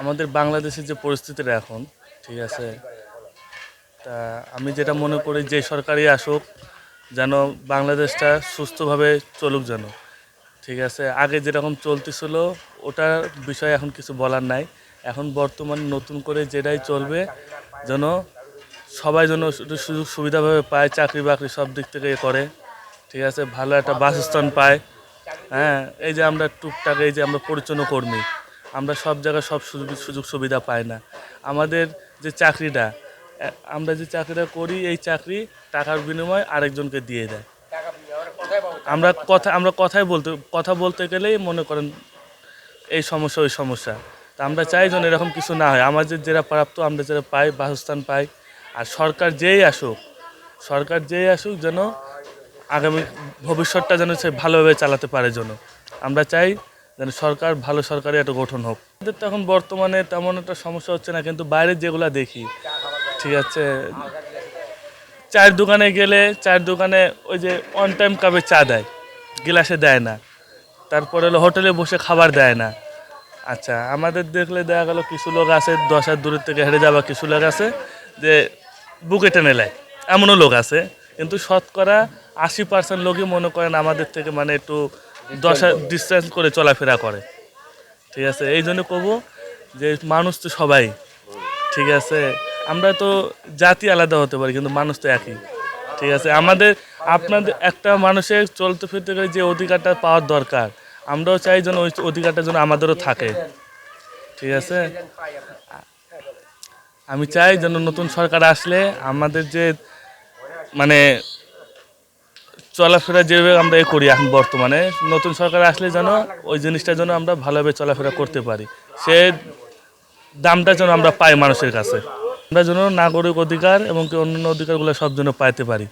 আমাদের বাংলাদেশের যে পরিস্থিতিটা এখন, ঠিক আছে, তা আমি যেটা মনে করি যে সরকারই আসুক যেন বাংলাদেশটা সুস্থভাবে চলুক যেন, ঠিক আছে। আগে যেরকম চলতেছিল ওটার বিষয়ে এখন কিছু বলার নাই। এখন বর্তমানে নতুন করে যেটাই চলবে যেন সবাই যেন সুযোগ সুবিধাভাবে পায়, চাকরি বাকরি সব দিক থেকে করে, ঠিক আছে, ভালো একটা বাসস্থান পায়। হ্যাঁ, এই যে আমরা টুকটাক এই যে আমরা পরিচ্ছন্ন কর্মী, আমরা সব জায়গায় সব সুযোগ সুবিধা পাই না। আমাদের যে চাকরিটা আমরা যে চাকরিটা করি এই চাকরি টাকার বিনিময়ে আরেকজনকে দিয়ে দেয়। আমরা কথা বলতে গেলেই মনে করেন এই সমস্যা ওই সমস্যা। তা আমরা চাই যেন এরকম কিছু না হয়, আমাদের যেটা প্রাপ্ত আমরা যেটা পাই বাসস্থান পাই। আর সরকার যেই আসুক যেন আগামী ভবিষ্যৎটা যেন সে ভালোভাবে চালাতে পারে যেন আমরা চাই যেন ভালো সরকারি একটা গঠন হোক। আমাদের তো এখন বর্তমানে তেমন একটা সমস্যা হচ্ছে না, কিন্তু বাইরের যেগুলো দেখি, ঠিক আছে, চায়ের দোকানে ওই যে অন টাইম কাপে চা দেয়, গিলাসে দেয় না। তারপরে হলো হোটেলে বসে খাবার দেয় না। আচ্ছা, আমাদের দেখলে দেখা গেল কিছু লোক আছে 10 হাত দূরের থেকে হেঁটে যাওয়া, কিছু লোক আছে যে বুকে টেনে নেয়, এমনও লোক আছে। কিন্তু শতকরা 80% লোকই মনে করেন আমাদের থেকে মানে একটু 10 হাত ডিস্টেন্স করে চলাফেরা করে, ঠিক আছে। এই জন্য কবো যে মানুষ তো সবাই, ঠিক আছে, আমরা তো জাতি আলাদা হতে পারি কিন্তু মানুষ তো একই, ঠিক আছে। আপনাদের একটা মানুষের চলতে ফিরতে গেলে যে অধিকারটা পাওয়ার দরকার, আমরাও চাই যেন ওই অধিকারটা যেন আমাদেরও থাকে, ঠিক আছে। আমি চাই যেন নতুন সরকার আসলে আমাদের যে মানে চলাফেরা যেভাবে আমরা করি এখন বর্তমানে, নতুন সরকার আসলে যেন ওই জিনিসটা যেন আমরা ভালোভাবে চলাফেরা করতে পারি, সে দামটা যেন আমরা পাই মানুষের কাছে, আমরা যেন নাগরিক অধিকার এবং অন্যান্য অধিকারগুলো সব যেন পাইতে পারি।